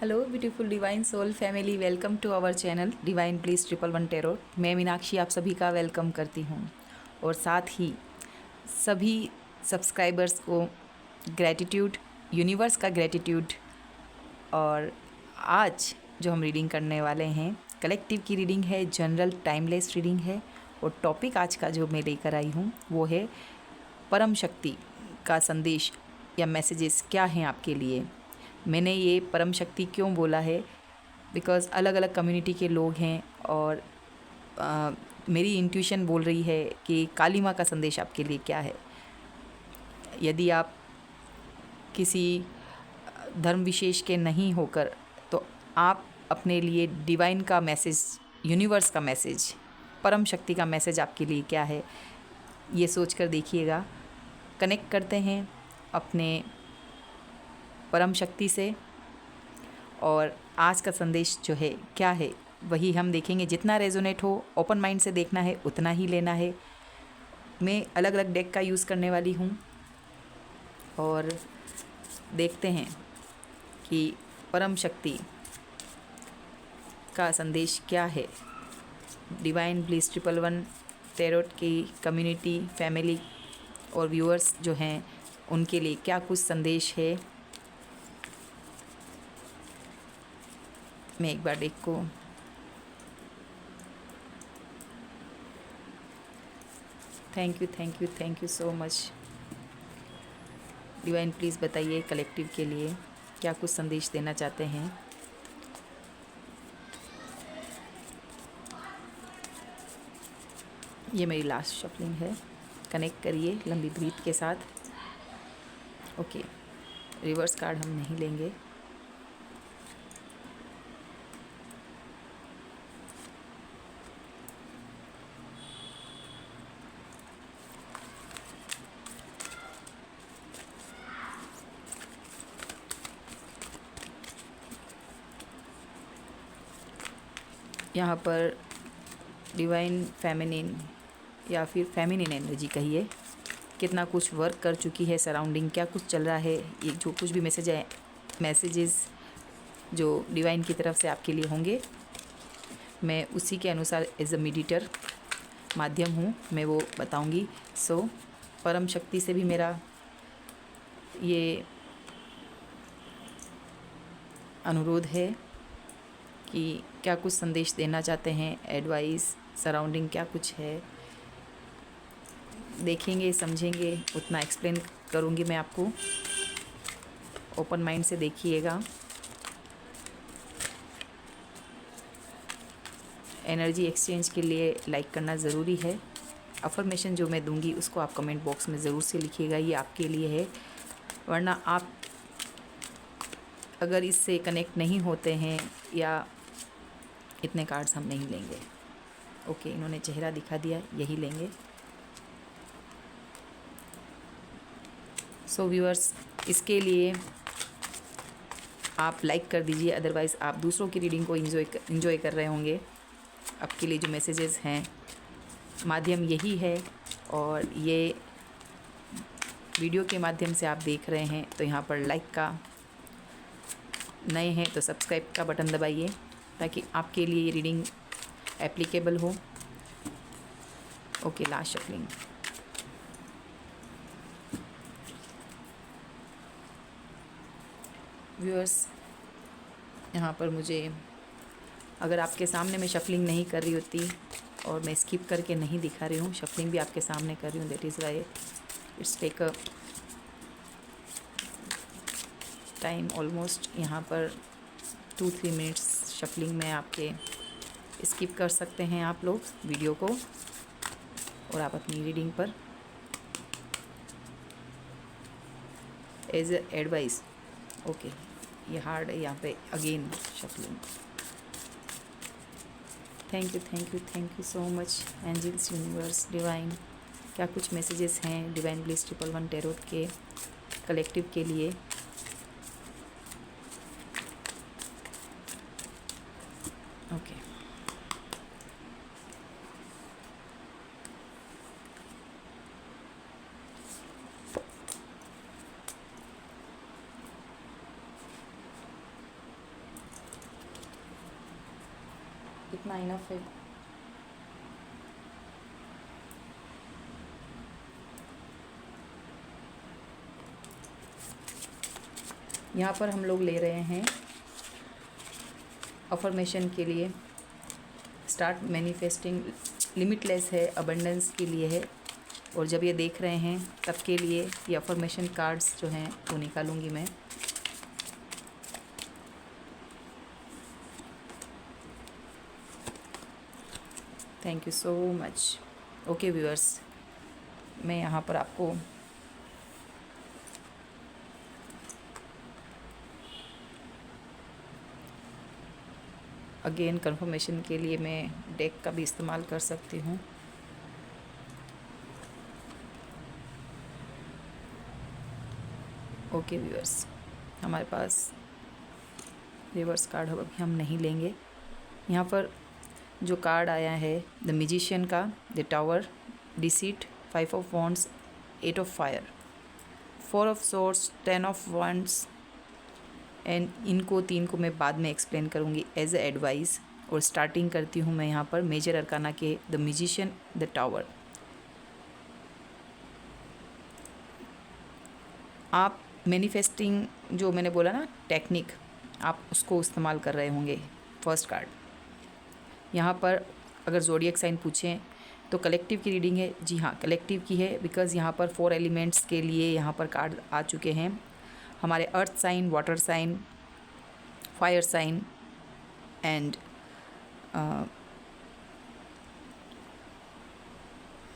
Hello beautiful divine soul family, welcome to our channel Divine Bliss 111 Tarot. मैं मीनाक्षी आप सभी का वेलकम करती हूँ और साथ ही सभी सब्सक्राइबर्स को ग्रैटिट्यूड, यूनिवर्स का ग्रैटिट्यूड। और आज जो हम रीडिंग करने वाले हैं कलेक्टिव की रीडिंग है, जनरल टाइमलेस रीडिंग है। और टॉपिक आज का जो मैं लेकर आई हूँ वो है परम शक्ति का संदेश या मैसेजेस क्या हैं आपके लिए। मैंने ये परम शक्ति क्यों बोला है, बिकॉज़ अलग अलग कम्युनिटी के लोग हैं और मेरी इंट्यूशन बोल रही है कि काली माँ का संदेश आपके लिए क्या है। यदि आप किसी धर्म विशेष के नहीं होकर तो आप अपने लिए डिवाइन का मैसेज, यूनिवर्स का मैसेज, परम शक्ति का मैसेज आपके लिए क्या है, ये सोच कर देखिएगा। कनेक्ट करते हैं अपने परम शक्ति से और आज का संदेश जो है क्या है वही हम देखेंगे। जितना रेजोनेट हो, ओपन माइंड से देखना है, उतना ही लेना है। मैं अलग अलग डेक का यूज़ करने वाली हूँ और देखते हैं कि परम शक्ति का संदेश क्या है। डिवाइन ब्लिस 111 टेरोट की कम्युनिटी, फैमिली और व्यूअर्स जो हैं उनके लिए क्या कुछ संदेश है। मैं एक बार डेक को thank you so much. Divine please बताइए कलेक्टिव के लिए क्या कुछ संदेश देना चाहते हैं। ये मेरी लास्ट शफलिंग है। कनेक्ट करिए लंबी ब्रीथ के साथ। ओके, रिवर्स कार्ड हम नहीं लेंगे। यहाँ पर डिवाइन फेमिनिन या फिर फेमिनिन एनर्जी कहिए, कितना कुछ वर्क कर चुकी है सराउंडिंग, क्या कुछ चल रहा है। ये जो कुछ भी मैसेजेस जो डिवाइन की तरफ से आपके लिए होंगे, मैं उसी के अनुसार एज अ मीडिएटर माध्यम हूँ, मैं वो बताऊँगी। सो परम शक्ति से भी मेरा ये अनुरोध है कि क्या कुछ संदेश देना चाहते हैं, एडवाइस सराउंडिंग क्या कुछ है। देखेंगे, समझेंगे, उतना एक्सप्लेन करूँगी मैं आपको। ओपन माइंड से देखिएगा। एनर्जी एक्सचेंज के लिए लाइक करना ज़रूरी है। अफर्मेशन जो मैं दूंगी उसको आप कमेंट बॉक्स में ज़रूर से लिखिएगा, ये आपके लिए है। वरना आप अगर इससे कनेक्ट नहीं होते हैं या इतने कार्ड्स हम नहीं लेंगे। ओके, इन्होंने चेहरा दिखा दिया, यही लेंगे। सो व्यूअर्स, इसके लिए आप लाइक कर दीजिए, अदरवाइज़ आप दूसरों की रीडिंग को इन्जॉय कर रहे होंगे। आपके लिए जो मैसेजेस हैं, माध्यम यही है और ये वीडियो के माध्यम से आप देख रहे हैं तो यहाँ पर लाइक का, नए हैं तो सब्सक्राइब का बटन दबाइए ताकि आपके लिए ये रीडिंग एप्लीकेबल हो। Okay, last shuffling. व्यूअर्स, यहाँ पर मुझे, अगर आपके सामने मैं शफलिंग नहीं कर रही होती और मैं स्किप करके नहीं दिखा रही हूँ, शफलिंग भी आपके सामने कर रही हूँ, that is why it's take a time almost. यहाँ पर 2-3 मिनट्स शफलिंग में आपके स्किप कर सकते हैं आप लोग वीडियो को और आप अपनी रीडिंग पर एज एडवाइस। ओके, ये हार्ड है यहाँ पे again shuffling. Thank you so much angels, universe, divine. क्या कुछ मैसेजेस हैं डिवाइन ब्लिस 111 टेरोट के कलेक्टिव के लिए। ओके, इतना इनफ है। यहाँ पर हम लोग ले रहे हैं अफर्मेशन के लिए, स्टार्ट मैनिफेस्टिंग, लिमिटलेस है, अबंडेंस के लिए है। और जब ये देख रहे हैं तब के लिए ये अफर्मेशन कार्ड्स जो हैं वो निकालूंगी मैं। Thank you so much. Okay viewers, मैं यहाँ पर आपको अगेन कंफर्मेशन के लिए मैं डेक का भी इस्तेमाल कर सकती हूँ। ओके व्यूअर्स, हमारे पास रिवर्स कार्ड अभी हम नहीं लेंगे। यहाँ पर जो कार्ड आया है द मैजिशियन का, the tower, deceit, 5 of wands, 8 of fire, 4 of swords, 10 of wands. And इनको 3 को मैं बाद में एक्सप्लेन करूँगी एज ए एडवाइस। और स्टार्टिंग करती हूँ मैं यहाँ पर मेजर अरकाना के द मैजिशियन, द टावर। आप मैनिफेस्टिंग जो मैंने बोला ना टेक्निक, आप उसको इस्तेमाल कर रहे होंगे। फर्स्ट कार्ड यहाँ पर अगर ज़ोडिएक साइन पूछें तो कलेक्टिव की रीडिंग है। जी हाँ, कलेक्टिव की है, बिकॉज़ यहाँ पर 4 एलिमेंट्स के लिए यहाँ पर कार्ड आ चुके हैं। हमारे earth sign, water sign, fire sign and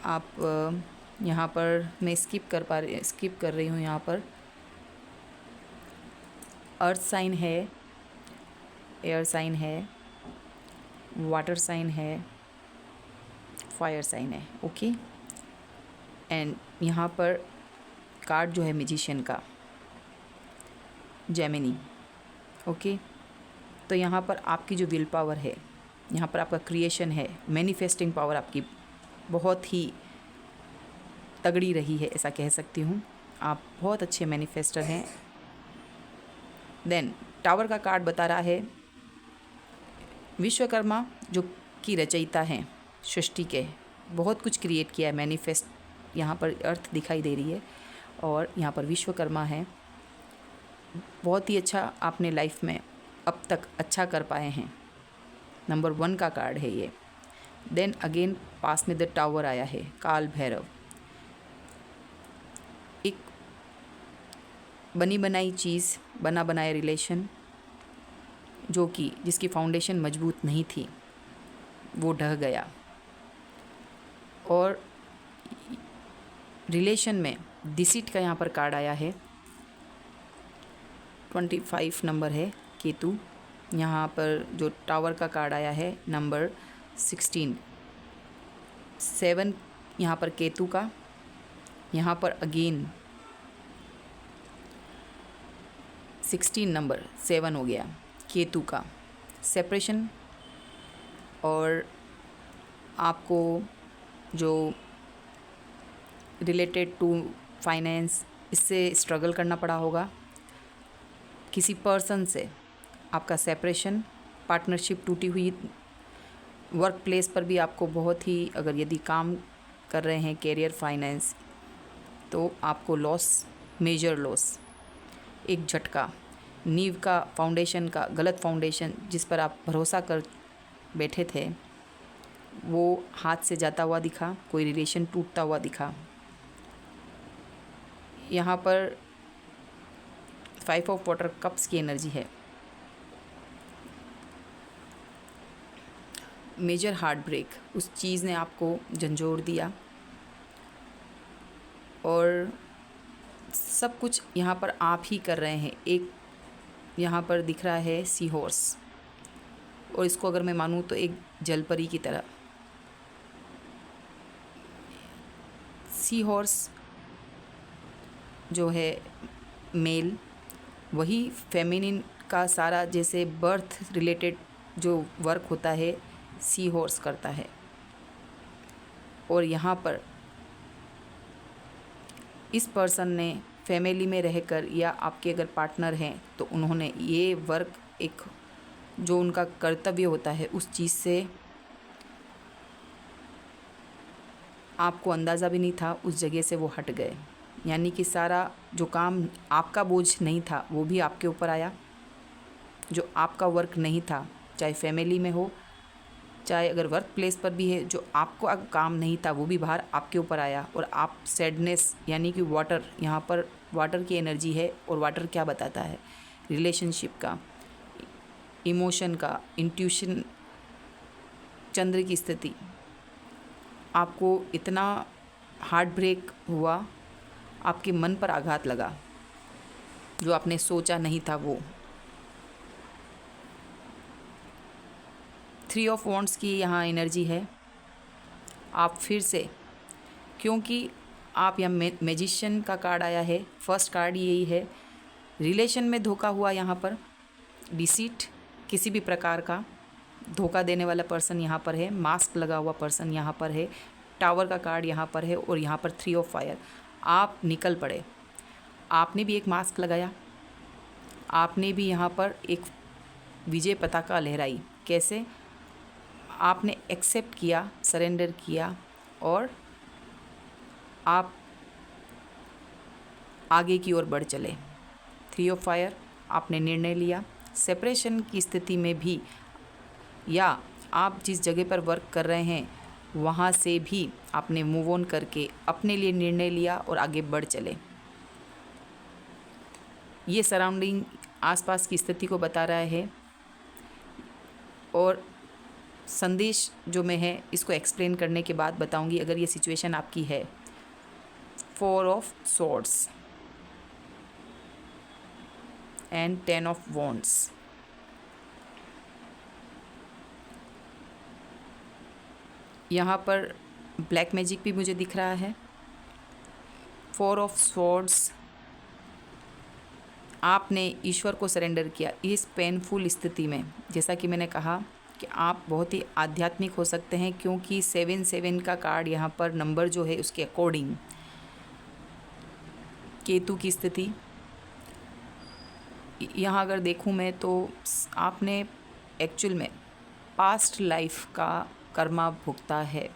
आप यहाँ पर मैं स्किप कर रही हूँ। यहाँ पर अर्थ साइन है, एयर साइन है, वाटर साइन है, फायर साइन है। ओके, एंड यहाँ पर कार्ड जो है मैजिशियन का, जेमिनी। ओके, तो यहाँ पर आपकी जो विल पावर है, यहाँ पर आपका क्रिएशन है, मैनिफेस्टिंग पावर आपकी बहुत ही तगड़ी रही है, ऐसा कह सकती हूँ। आप बहुत अच्छे मैनिफेस्टर हैं। देन टावर का कार्ड बता रहा है विश्वकर्मा जो की रचयिता हैं सृष्टि के, बहुत कुछ क्रिएट किया है, मैनिफेस्ट। यहाँ पर अर्थ दिखाई दे रही है और यहाँ पर विश्वकर्मा है। बहुत ही अच्छा आपने लाइफ में अब तक अच्छा कर पाए हैं। नंबर 1 का कार्ड है ये। देन अगेन पास में द टावर आया है, काल भैरव। एक बनी बनाई चीज़, बना बनाया रिलेशन जो कि जिसकी फाउंडेशन मजबूत नहीं थी वो ढह गया। और रिलेशन में डिसीट का यहाँ पर कार्ड आया है, 25 नंबर है, केतु। यहाँ पर जो टावर का कार्ड आया है नंबर 16, 7 यहाँ पर केतु का। यहाँ पर अगेन 16 नंबर 7 हो गया केतु का, सेपरेशन। और आपको जो रिलेटेड टू फाइनेंस, इससे स्ट्रगल करना पड़ा होगा। किसी पर्सन से आपका सेपरेशन, पार्टनरशिप टूटी हुई, वर्क प्लेस पर भी आपको बहुत ही, अगर यदि काम कर रहे हैं कैरियर, फाइनेंस, तो आपको लॉस, मेजर लॉस, एक झटका, नींव का, फाउंडेशन का, गलत फाउंडेशन जिस पर आप भरोसा कर बैठे थे वो हाथ से जाता हुआ दिखा, कोई रिलेशन टूटता हुआ दिखा। यहाँ पर 5 ऑफ वाटर कप्स की एनर्जी है। मेजर हार्ट ब्रेक, उस चीज़ ने आपको झंझोड़ दिया और सब कुछ यहाँ पर आप ही कर रहे हैं। एक यहाँ पर दिख रहा है सी हॉर्स, और इसको अगर मैं मानूँ तो एक जलपरी की तरह। सी हॉर्स जो है मेल, वही फेमिनिन का सारा, जैसे बर्थ रिलेटेड जो वर्क होता है सी हॉर्स करता है। और यहाँ पर इस पर्सन ने फैमिली में रहकर, या आपके अगर पार्टनर हैं तो उन्होंने ये वर्क एक जो उनका कर्तव्य होता है उस चीज़ से आपको अंदाज़ा भी नहीं था, उस जगह से वो हट गए। यानी कि सारा जो काम आपका बोझ नहीं था वो भी आपके ऊपर आया। जो आपका वर्क नहीं था, चाहे फैमिली में हो, चाहे अगर वर्क प्लेस पर भी है, जो आपको काम नहीं था वो भी बाहर आपके ऊपर आया। और आप सैडनेस, यानी कि वाटर, यहाँ पर वाटर की एनर्जी है। और वाटर क्या बताता है? रिलेशनशिप का, इमोशन का, इंट्यूशन, चंद्र की स्थिति। आपको इतना हार्ट ब्रेक हुआ, आपके मन पर आघात लगा, जो आपने सोचा नहीं था वो। 3 ऑफ वॉन्ड्स की यहाँ एनर्जी है। आप फिर से, क्योंकि आप यहाँ मैजिशियन का कार्ड आया है, फर्स्ट कार्ड यही है। रिलेशन में धोखा हुआ यहाँ पर, डिसीट, किसी भी प्रकार का धोखा देने वाला पर्सन यहाँ पर है। मास्क लगा हुआ पर्सन यहाँ पर है। टावर का कार्ड यहाँ पर है। और यहाँ पर 3 ऑफ फायर। आप निकल पड़े, आपने भी एक मास्क लगाया, आपने भी यहाँ पर एक विजय पताका लहराई। कैसे? आपने एक्सेप्ट किया, सरेंडर किया और आप आगे की ओर बढ़ चले। 3 ऑफ फायर, आपने निर्णय लिया। सेपरेशन की स्थिति में भी, या आप जिस जगह पर वर्क कर रहे हैं वहाँ से भी आपने मूव ऑन करके अपने लिए निर्णय लिया और आगे बढ़ चले। ये सराउंडिंग, आसपास की स्थिति को बता रहा है। और संदेश जो मैं है इसको एक्सप्लेन करने के बाद बताऊंगी अगर ये सिचुएशन आपकी है। 4 of swords and 10 of wands. यहाँ पर ब्लैक मैजिक भी मुझे दिख रहा है। 4 ऑफ स्वॉर्ड्स, आपने ईश्वर को सरेंडर किया इस पेनफुल स्थिति में। जैसा कि मैंने कहा कि आप बहुत ही आध्यात्मिक हो सकते हैं, क्योंकि 7 का कार्ड यहाँ पर नंबर जो है उसके अकॉर्डिंग केतु की स्थिति। यहाँ अगर देखूँ मैं तो आपने एक्चुअल में पास्ट लाइफ का कर्मा भुगता है।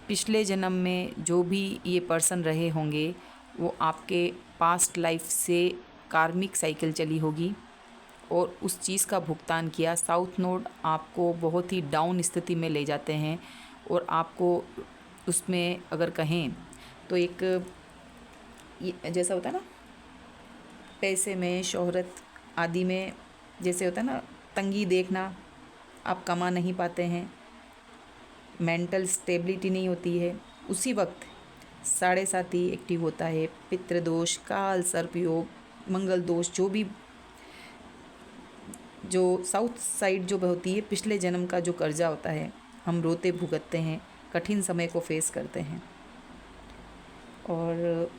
पिछले जन्म में जो भी ये पर्सन रहे होंगे वो आपके पास्ट लाइफ से कार्मिक साइकिल चली होगी और उस चीज़ का भुगतान किया। साउथ नोड आपको बहुत ही डाउन स्थिति में ले जाते हैं और आपको उसमें अगर कहें तो एक ये जैसा होता है ना, पैसे में, शोहरत आदि में जैसे होता है ना, तंगी देखना, आप कमा नहीं पाते हैं, मेंटल स्टेबिलिटी नहीं होती है, उसी वक्त 7.5 एक्टिव होता है। पितृदोष, काल सर्प योग, मंगल दोष, जो भी जो साउथ साइड जो होती है, पिछले जन्म का जो कर्जा होता है, हम रोते भुगतते हैं, कठिन समय को फेस करते हैं। और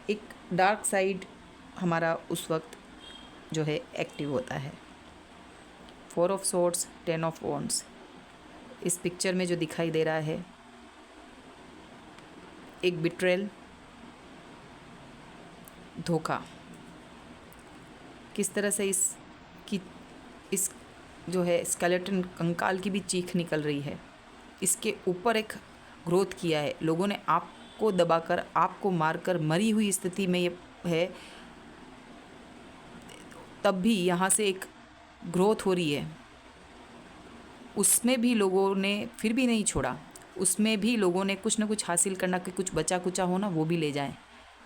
एक डार्क साइड हमारा उस वक्त जो है एक्टिव होता है। 4 ऑफ सॉर्ड्स, 10 ऑफ वॉन्ड्स। इस पिक्चर में जो दिखाई दे रहा है एक बिट्रेल, धोखा। किस तरह से इस जो है स्केलेटन, कंकाल की भी चीख निकल रही है। इसके ऊपर एक ग्रोथ किया है लोगों ने, आपको दबाकर, आपको मारकर मरी हुई स्थिति में ये है, तब भी यहाँ से एक ग्रोथ हो रही है। उसमें भी लोगों ने फिर भी नहीं छोड़ा, उसमें भी लोगों ने कुछ ना कुछ हासिल करना, कि कुछ बचा कुचा हो ना वो भी ले जाएं,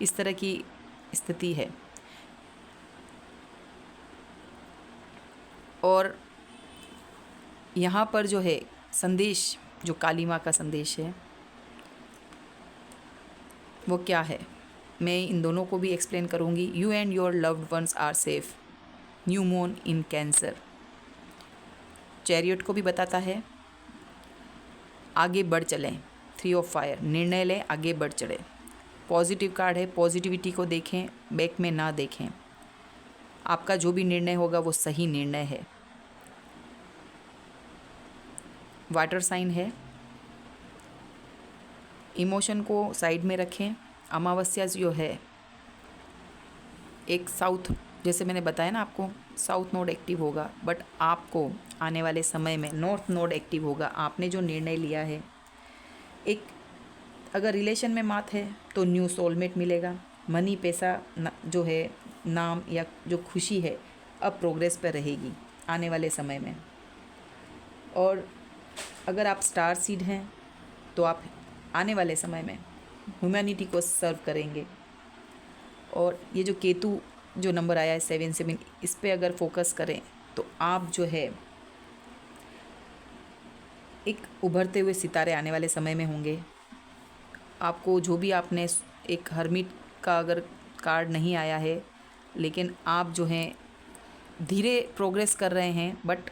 इस तरह की स्थिति है। और यहाँ पर जो है संदेश, जो काली माँ का संदेश है वो क्या है, मैं इन दोनों को भी एक्सप्लेन करूँगी। You and your loved ones are safe, new moon in Cancer. Chariot को भी बताता है आगे बढ़ चलें। 3 ऑफ फायर, निर्णय लें, आगे बढ़ चले। पॉजिटिव कार्ड है, पॉजिटिविटी को देखें, बैक में ना देखें। आपका जो भी निर्णय होगा वो सही निर्णय है। वाटर साइन है, इमोशन को साइड में रखें। अमावस्या जो है एक साउथ जैसे मैंने बताया ना आपको, साउथ नोड एक्टिव होगा, बट आपको आने वाले समय में नॉर्थ नोड एक्टिव होगा। आपने जो निर्णय लिया है, एक अगर रिलेशन में मात है तो न्यू सोलमेट मिलेगा। मनी, पैसा जो है, नाम या जो खुशी है, अब प्रोग्रेस पर रहेगी आने वाले समय में। और अगर आप स्टार सीड हैं तो आप आने वाले समय में ह्यूमैनिटी को सर्व करेंगे। और ये जो केतु जो नंबर आया है 77, इस पे अगर फोकस करें तो आप जो है एक उभरते हुए सितारे आने वाले समय में होंगे। आपको जो भी आपने एक हर्मिट का अगर कार्ड नहीं आया है, लेकिन आप जो हैं धीरे प्रोग्रेस कर रहे हैं, बट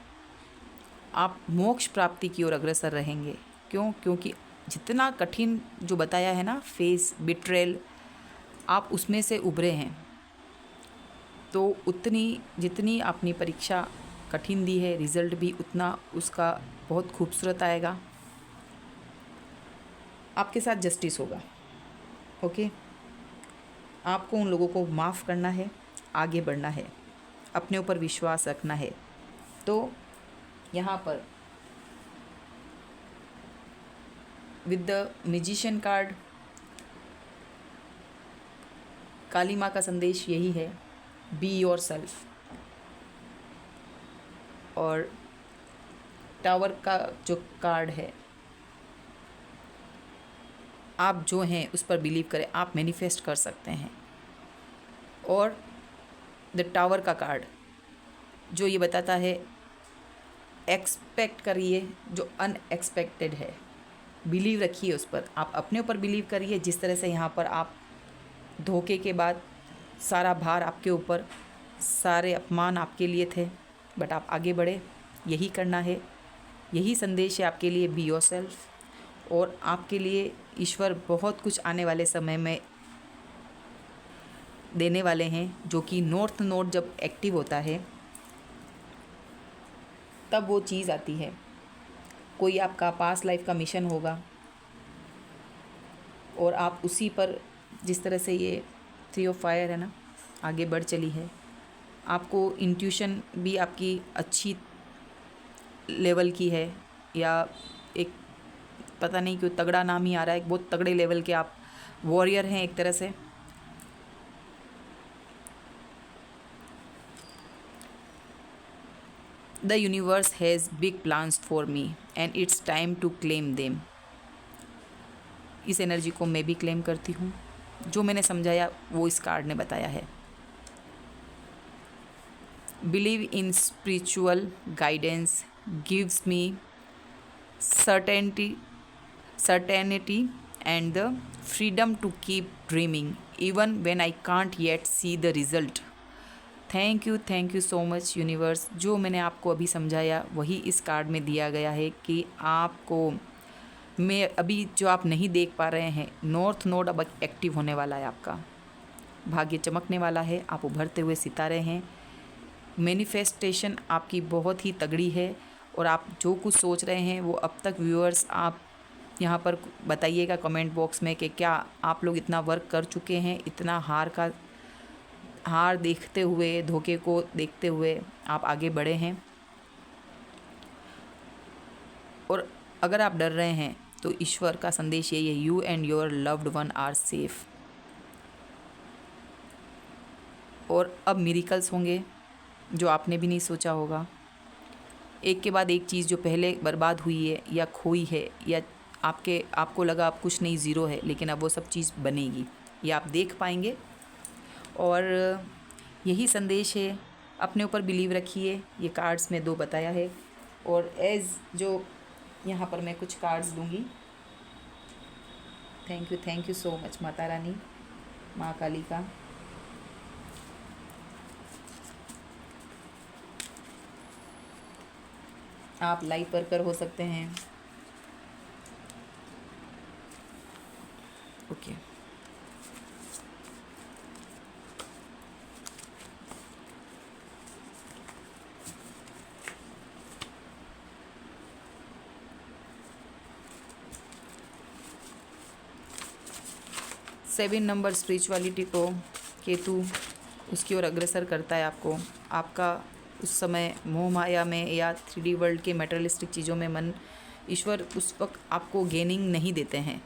आप मोक्ष प्राप्ति की ओर अग्रसर रहेंगे। क्यों? क्योंकि जितना कठिन जो बताया है ना, फेस बिट्रेल, आप उसमें से उभरे हैं। तो उतनी जितनी आपने परीक्षा कठिन दी है, रिज़ल्ट भी उतना उसका बहुत खूबसूरत आएगा। आपके साथ जस्टिस होगा। ओके, आपको उन लोगों को माफ़ करना है, आगे बढ़ना है, अपने ऊपर विश्वास रखना है। तो यहाँ पर विद द मैजिशियन कार्ड, काली माँ का संदेश यही है, बी योर सेल्फ। और टावर का जो कार्ड है, आप जो हैं उस पर बिलीव करें, आप मैनिफेस्ट कर सकते हैं। और द टावर का कार्ड जो ये बताता है, एक्सपेक्ट करिए जो अनएक्सपेक्टेड है, बिलीव रखिए उस पर, आप अपने ऊपर बिलीव करिए। जिस तरह से यहाँ पर आप धोखे के बाद सारा भार आपके ऊपर, सारे अपमान आपके लिए थे, बट आप आगे बढ़े, यही करना है, यही संदेश है आपके लिए, बी योर सेल्फ। और आपके लिए ईश्वर बहुत कुछ आने वाले समय में देने वाले हैं, जो कि नॉर्थ नोड जब एक्टिव होता है तब वो चीज़ आती है। कोई आपका पास्ट लाइफ का मिशन होगा और आप उसी पर, जिस तरह से ये 3 ऑफ फायर है ना, आगे बढ़ चली है। आपको इंट्यूशन भी आपकी अच्छी लेवल की है, या एक पता नहीं क्यों तगड़ा नाम ही आ रहा है, एक बहुत तगड़े लेवल के आप वॉरियर हैं एक तरह से। The universe has big plans for me and it's time to claim them. इस एनर्जी को मैं भी क्लेम करती हूँ। जो मैंने समझाया वो इस कार्ड ने बताया है। Believe in spiritual guidance gives me certainty and the freedom to keep dreaming even when I can't yet see the result. Thank you so much universe. जो मैंने आपको अभी समझाया वही इस कार्ड में दिया गया है कि आपको मैं अभी जो आप नहीं देख पा रहे हैं, नॉर्थ नोड अब एक्टिव होने वाला है, आपका भाग्य चमकने वाला है, आप उभरते हुए सितारे हैं। मैनिफेस्टेशन आपकी बहुत ही तगड़ी है और आप जो कुछ सोच रहे हैं वो अब तक व्यूअर्स आप यहाँ पर बताइएगा कमेंट बॉक्स में कि क्या आप लोग इतना वर्क कर चुके हैं, इतना हार देखते हुए, धोखे को देखते हुए आप आगे बढ़े हैं। और अगर आप डर रहे हैं तो ईश्वर का संदेश यही है, you and your loved one are safe. और अब मिरेकल्स होंगे जो आपने भी नहीं सोचा होगा। एक के बाद एक चीज़ जो पहले बर्बाद हुई है या खोई है, या आपको लगा आप कुछ नहीं, ज़ीरो है, लेकिन अब वो सब चीज़ बनेगी, ये आप देख पाएंगे। और यही संदेश है, अपने ऊपर बिलीव रखिए। ये कार्ड्स में 2 बताया है। और एज जो यहाँ पर मैं कुछ कार्ड्स दूँगी। Thank you so much Mata Rani, माँ काली का। आप लाइट वर्कर हो सकते हैं। ओके, सेवन नंबर स्पिरिचुअलिटी को केतु उसकी ओर अग्रसर करता है आपको। आपका उस समय मोह माया में या 3D वर्ल्ड के मटेरियलिस्टिक चीज़ों में मन, ईश्वर उस वक्त आपको गेनिंग नहीं देते हैं।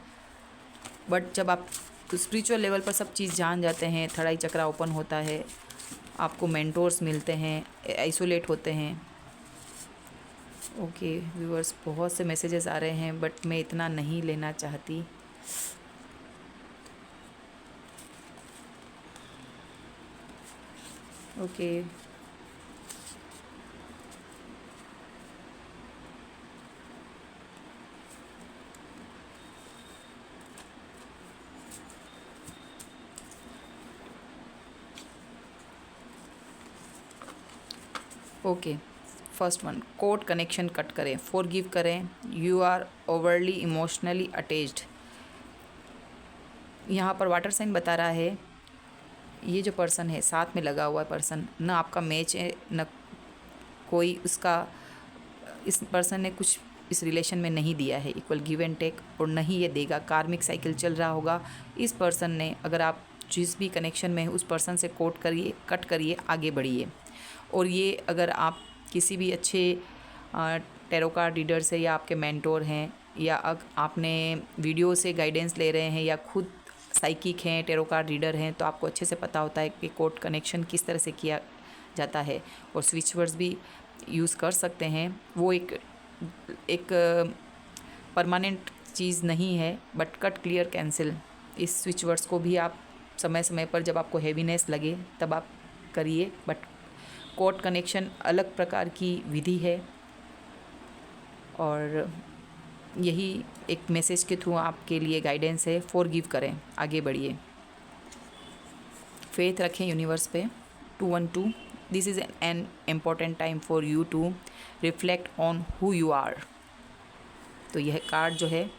बट जब आप स्पिरिचुअल लेवल पर सब चीज़ जान जाते हैं, थर्ड आई चक्रा ओपन होता है, आपको मेंटोर्स मिलते हैं, आइसोलेट होते हैं। ओके व्यूअर्स, बहुत से मैसेजेस आ रहे हैं बट मैं इतना नहीं लेना चाहती। Okay okay, first one, cord connection cut करें, फॉरगिव करें, you are overly emotionally attached. यहाँ पर वाटर साइन बता रहा है ये जो पर्सन है साथ में लगा हुआ पर्सन, न आपका मैच है, न कोई उसका, इस पर्सन ने कुछ इस रिलेशन में नहीं दिया है इक्वल गिव एंड टेक, और नहीं ये देगा। कार्मिक साइकिल चल रहा होगा इस पर्सन ने। अगर आप जिस भी कनेक्शन में है उस पर्सन से कोट करिए, कट करिए, आगे बढ़िए। और ये अगर आप किसी भी अच्छे टैरो कार्ड रीडर से, या आपके मेंटोर हैं, या आपने वीडियो से गाइडेंस ले रहे हैं, या खुद साइकिक हैं, टैरो कार्ड रीडर हैं, तो आपको अच्छे से पता होता है कि कोर्ट कनेक्शन किस तरह से किया जाता है। और स्विच वर्ड्स भी यूज़ कर सकते हैं। वो एक परमानेंट चीज़ नहीं है, बट कट क्लियर कैंसिल, इस स्विच वर्ड्स को भी आप समय समय पर जब आपको हैवीनेस लगे तब आप करिए। बट कोर्ट कनेक्शन अलग प्रकार की विधि है, और यही एक मैसेज के थ्रू आपके लिए गाइडेंस है। फॉरगिव करें, आगे बढ़िए, फेथ रखें यूनिवर्स पे। 212, this is an important time for you to reflect on who you are. तो यह कार्ड जो है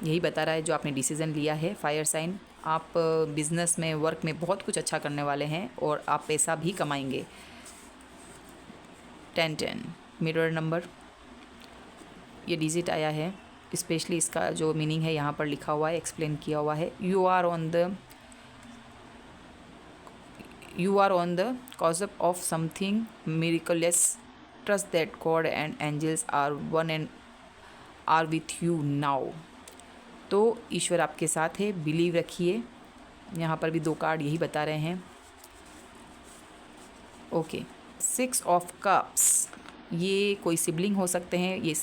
यही बता रहा है जो आपने डिसीज़न लिया है। फायर साइन, आप बिजनेस में, वर्क में बहुत कुछ अच्छा करने वाले हैं और आप पैसा भी कमाएंगे। 1010 मिरर नंबर, ये डिजिट आया है, स्पेशली इसका जो मीनिंग है यहाँ पर लिखा हुआ है, एक्सप्लेन किया हुआ है। You are on the cusp of something miraculous, trust that God and angels are one and are with you now. तो ईश्वर आपके साथ है, बिलीव रखिए। यहाँ पर भी 2 कार्ड यही बता रहे हैं। ओके, 6 ऑफ कप्स, ये कोई सिबलिंग हो सकते हैं, ये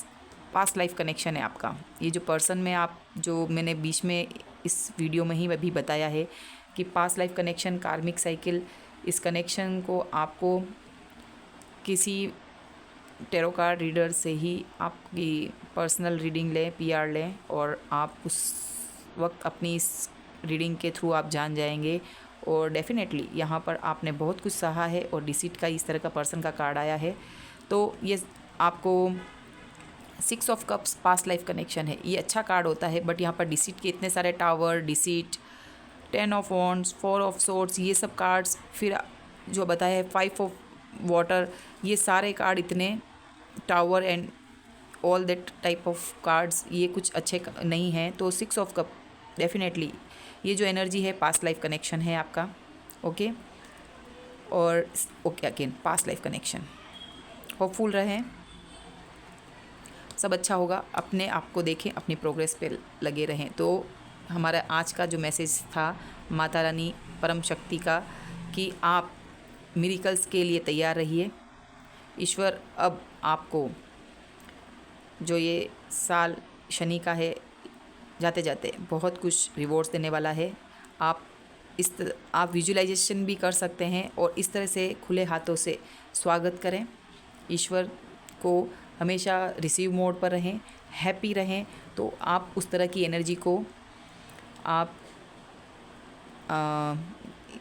पास्ट लाइफ कनेक्शन है आपका। ये जो पर्सन में आप, जो मैंने बीच में इस वीडियो में ही अभी बताया है कि पास्ट लाइफ कनेक्शन, कार्मिक साइकिल, इस कनेक्शन को आपको किसी टैरो कार्ड रीडर से ही आपकी पर्सनल रीडिंग लें, पीआर लें, और आप उस वक्त अपनी इस रीडिंग के थ्रू आप जान जाएंगे। और डेफिनेटली यहाँ पर आपने बहुत कुछ सहा है, और डिसीट का इस तरह का पर्सन का कार्ड आया है। तो ये आपको 6 of cups past life connection है, ये अच्छा कार्ड होता है। बट यहाँ पर डिसीट के इतने सारे tower, deceit, 10 of wands, 4 of swords, ये सब कार्ड्स, फिर जो बताया है 5 ऑफ वाटर, ये सारे कार्ड इतने, tower and all that type of cards, ये कुछ अच्छे नहीं हैं। तो 6 ऑफ कप डेफिनेटली ये जो एनर्जी है पास्ट लाइफ कनेक्शन है आपका। ओके, और okay again past life connection. Hopeful रहें, सब अच्छा होगा। अपने आप को देखें, अपनी प्रोग्रेस पे लगे रहें। तो हमारा आज का जो मैसेज था माता रानी परम शक्ति का, कि आप मिरेकल्स के लिए तैयार रहिए। ईश्वर अब आपको, जो ये साल शनि का है, जाते जाते बहुत कुछ रिवॉर्ड्स देने वाला है। आप आप विजुअलाइजेशन भी कर सकते हैं, और इस तरह से खुले हाथों से स्वागत करें। ईश्वर को हमेशा रिसीव मोड पर रहें, हैप्पी रहें, तो आप उस तरह की एनर्जी को आप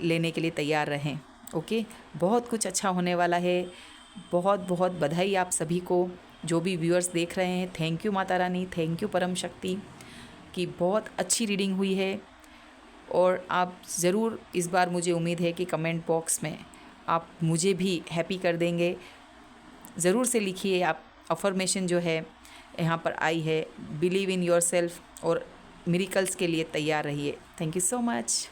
लेने के लिए तैयार रहें। ओके, बहुत कुछ अच्छा होने वाला है। बहुत बहुत बधाई आप सभी को, जो भी व्यूअर्स देख रहे हैं। Thank you Mata Rani, thank you परम शक्ति, की बहुत अच्छी रीडिंग हुई है। और आप ज़रूर, इस बार मुझे उम्मीद है कि कमेंट बॉक्स में आप मुझे भी हैप्पी कर देंगे। ज़रूर से लिखिए, आप अफर्मेशन जो है यहाँ पर आई है, बिलीव इन योर सेल्फ, और मिरेकल्स के लिए तैयार रहिए। Thank you so much.